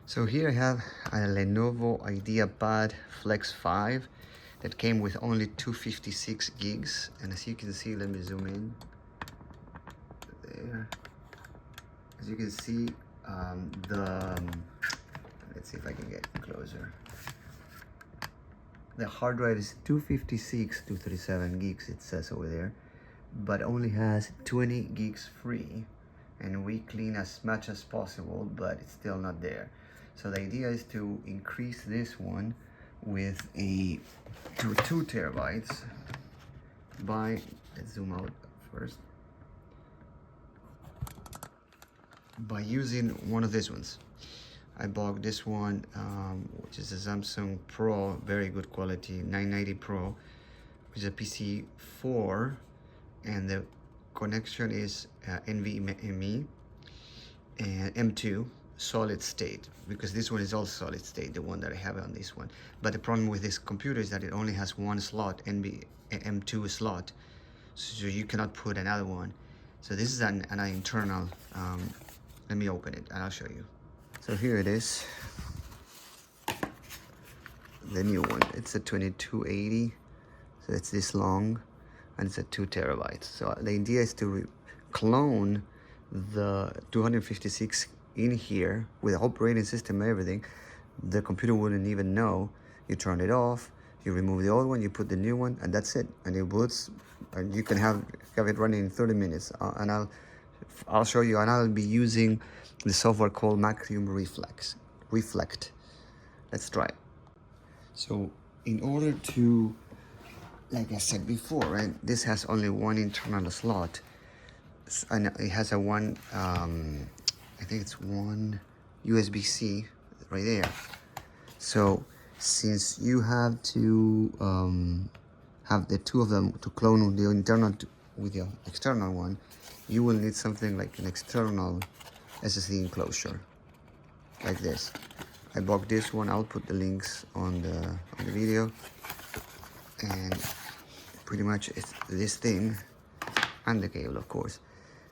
So here I have a Lenovo IdeaPad Flex 5 that came with only 256 gigs, and as you can see, let me zoom in there. As you can see, let's see if I can get closer. The hard drive is 256 to 37 gigs, it says over there, but only has 20 gigs free, and we clean as much as possible, but it's still not there. So the idea is to increase this one with a to 2 terabytes by, let's zoom out first, by using one of these ones. I bought this one, which is a Samsung Pro, very good quality, 990 Pro, which is a PC4, and the connection is NVMe and M2 solid state, because this one is also solid state, the one that I have on this one. But the problem with this computer is that it only has one slot, M2 slot, so you cannot put another one. So this is an internal. Let me open it and I'll show you. So here it is, the new one. It's a 2280, so it's this long, and it's a 2 terabytes. So the idea is to clone the 256 in here with the operating system and everything. The computer wouldn't even know. You turn it off, you remove the old one, you put the new one, and that's it. And it boots, and you can have it running in 30 minutes. And I'll show you, and I'll be using the software called Macrium Reflect. Let's try it. So in order to, like I said before, right, this has only one internal slot, and it has a one, I think it's one USB-C right there. So since you have to have the two of them to clone the internal with the external one, you will need something like an external SSD enclosure, like this. I bought this one. I'll put the links on the video, and pretty much it's this thing and the cable, of course.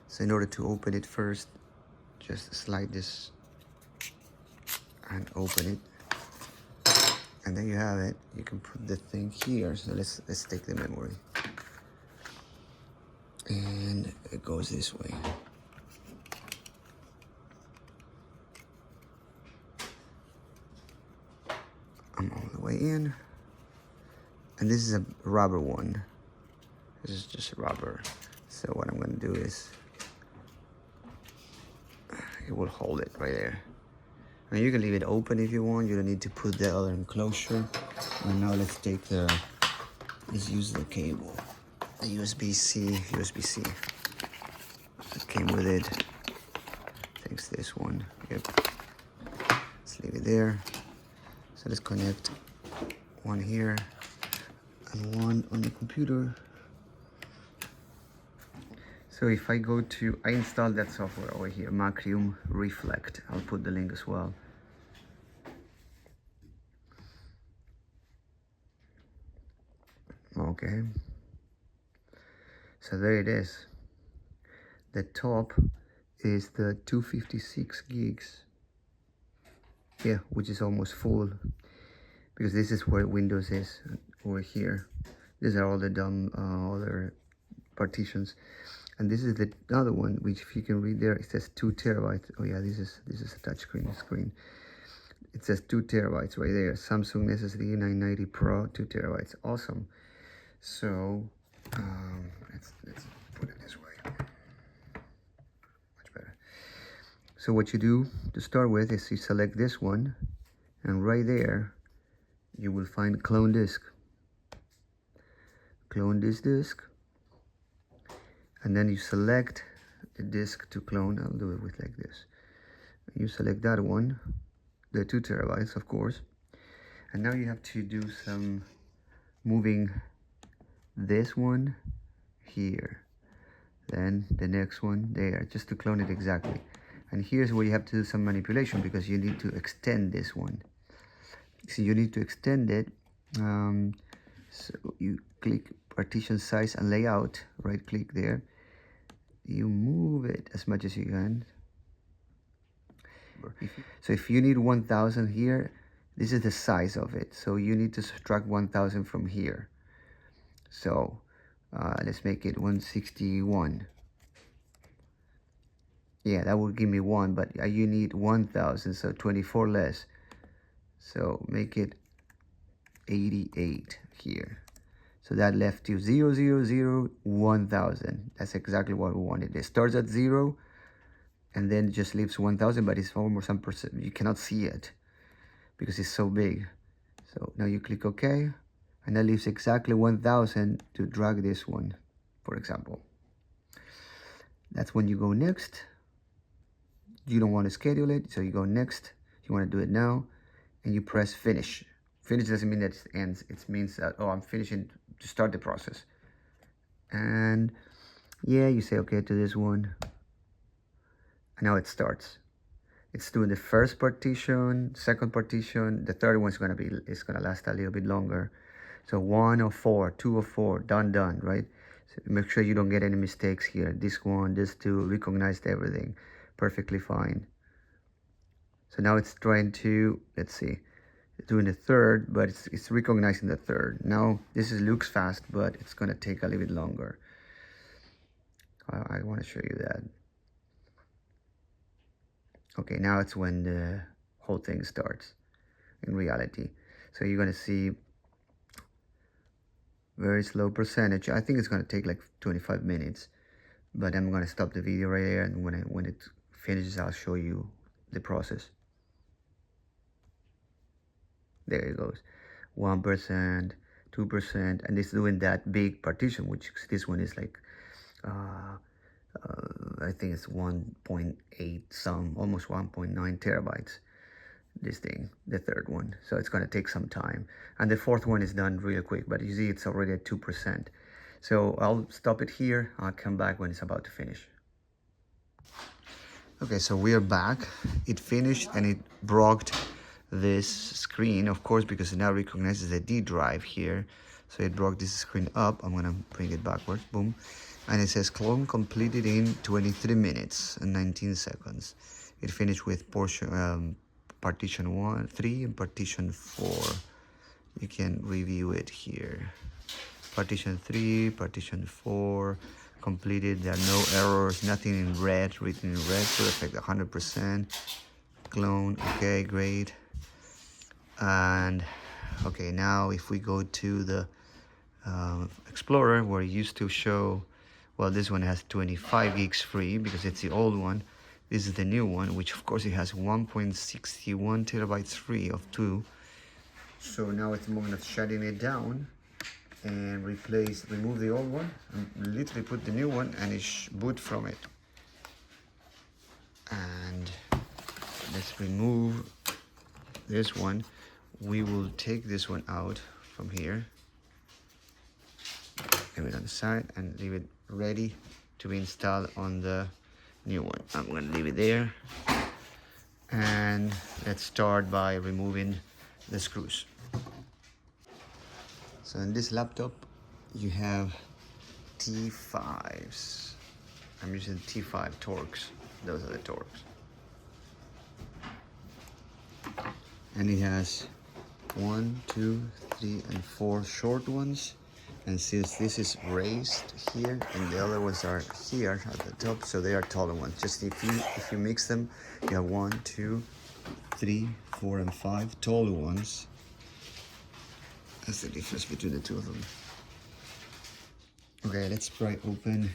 So in order to open it first, just slide this and open it, and there you have it. You can put the thing here. So let's take the memory, and it goes this way. I'm all the way in, and this is a rubber one. This is just rubber. So what I'm going to do is, it will hold it right there. And you can leave it open if you want. You don't need to put the other enclosure. And now let's use the cable, the USB-C that came with it. I think it's this one. Yep. Let's leave it there. So let's connect one here and one on the computer. So if I go to, I installed that software over here, Macrium Reflect. I'll put the link as well. Okay. So there it is. The top is the 256 gigs. Yeah, which is almost full, because this is where Windows is, over here. These are all the dumb other partitions. And this is the other one, which if you can read there, it says 2 terabytes. Oh yeah, this is a touch screen. It says 2 terabytes right there. Samsung SSD 990 Pro, 2 terabytes. Awesome. So let's put it this way. Much better. So what you do to start with is you select this one, and right there you will find clone disk. Clone this disk. And then you select the disk to clone. I'll do it with like this. You select that one, the 2 terabytes, of course. And now you have to do some moving this one here. Then the next one there, just to clone it exactly. And here's where you have to do some manipulation, because you need to extend this one. So you need to extend it. So you click partition size and layout, right click there. You move it as much as you can, So if you need 1000 here, this is the size of it. So you need to subtract 1000 from here. So let's make it 161. Yeah, that will give me 1, but you need 1000, so 24 less. So make it 88 here. So that left you 0, 0, 0, 1000. That's exactly what we wanted. It starts at 0 and then just leaves 1000, but it's almost 1%. You cannot see it because it's so big. So now you click OK, and that leaves exactly 1000 to drag this one, for example. That's when you go next. You don't want to schedule it, so you go next. You want to do it now, and you press finish. Finish doesn't mean that it ends. It means that, oh, I'm finishing to start the process. And yeah, you say okay to this one. And now it starts. It's doing the first partition, second partition. The third one's gonna last a little bit longer. So 1 of 4, 2 of 4, done, right? So make sure you don't get any mistakes here. This one, this two, recognized everything perfectly fine. So now it's trying to, let's see, it's doing the third, but it's recognizing the third. Now this looks fast, but it's gonna take a little bit longer. I want to show you that. Okay, now it's when the whole thing starts in reality. So you're gonna see very slow percentage. I think it's gonna take like 25 minutes, but I'm gonna stop the video right there, and when it finishes, I'll show you the process. There it goes, 1%, 2%, and it's doing that big partition, which this one is like, I think it's 1.8 some, almost 1.9 terabytes. This thing, the third one, so it's gonna take some time, and the fourth one is done real quick, but you see it's already at 2%. So I'll stop it here. I'll come back when it's about to finish. Okay, so we are back. It finished and it broke this screen, of course, because it now recognizes the D drive here. So it broke this screen up. I'm gonna bring it backwards, boom. And it says clone completed in 23 minutes and 19 seconds. It finished with partition 3 and partition 4. You can review it here. Partition 3, partition 4, completed. There are no errors, nothing in red, written in red, perfect, 100%. Clone, okay, great. And okay, now if we go to the Explorer, where it used to show, well, this one has 25 gigs free because it's the old one. This is the new one, which of course it has 1.61 terabytes free of 2. So now it's the moment of shutting it down and remove the old one and literally put the new one, and it's boot from it. And let's remove this one. We will take this one out from here, leave it on the side, and leave it ready to be installed on the new one. I'm going to leave it there, and let's start by removing the screws. So in this laptop you have T5s. I'm using T5 Torx. Those are the Torx. And it has 1, 2, 3, and 4 short ones. And since this is raised here and the other ones are here at the top, so they are taller ones. Just if you mix them, you have 1, 2, 3, 4, and 5 taller ones. That's the difference between the two of them. Okay, let's pry open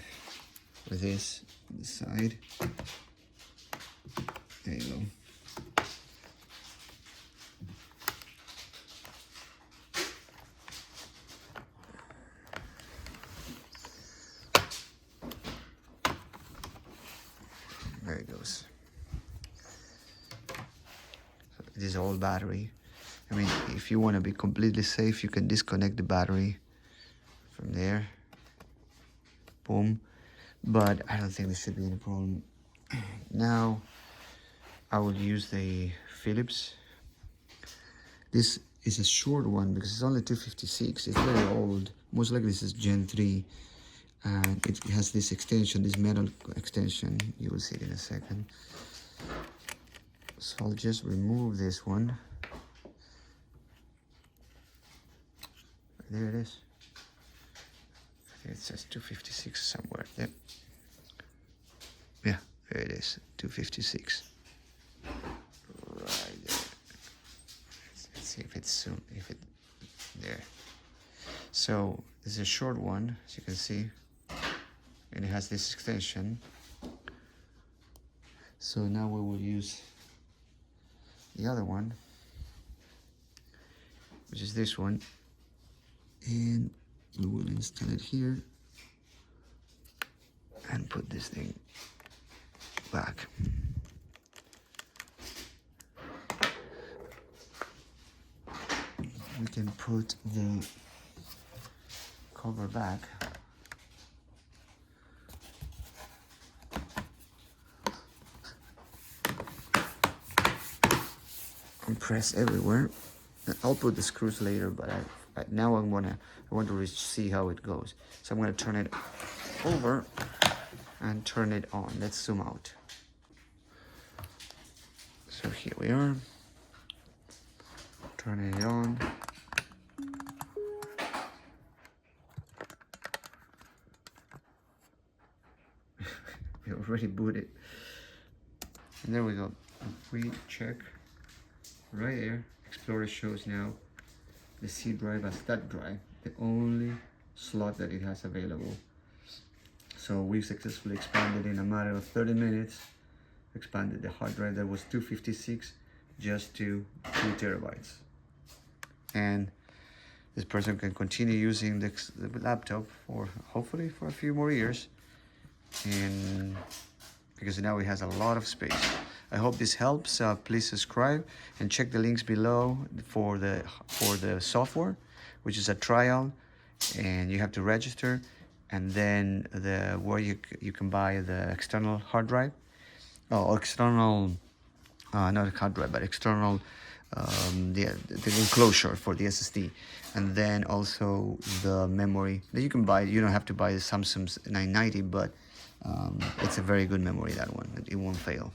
with this on the side. There you go. There it goes. So this is all battery. I mean, if you want to be completely safe, you can disconnect the battery from there. Boom. But I don't think there should be any problem. Now, I will use the Philips. This is a short one because it's only 256. It's very old. Most likely this is Gen 3. And it has this extension, this metal extension. You will see it in a second. So I'll just remove this one. There it is. I think it says 256 somewhere. Yep. Yeah, there it is, 256. Right there. Let's see if it's soon, there. So this is a short one, as you can see, and it has this extension. So now we will use the other one, which is this one, and we will install it here and put this thing back. We can put the cover back. And press everywhere. I'll put the screws later, but now I want to see how it goes. So I'm gonna turn it over and turn it on. Let's zoom out. So here we are. Turning it on. We already booted. And there we go. Free check. Right there. Explorer shows now the C drive as that drive, the only slot that it has available. So we've successfully expanded in a matter of 30 minutes, expanded the hard drive that was 256 just to 2 terabytes. And this person can continue using the laptop for hopefully for a few more years, and because now it has a lot of space. I hope this helps. Please subscribe and check the links below for the software, which is a trial, and you have to register, and then where you can buy the external hard drive, external not a hard drive, but external the enclosure for the SSD, and then also the memory that you can buy. You don't have to buy the Samsung's 990, but it's a very good memory, that one. It won't fail.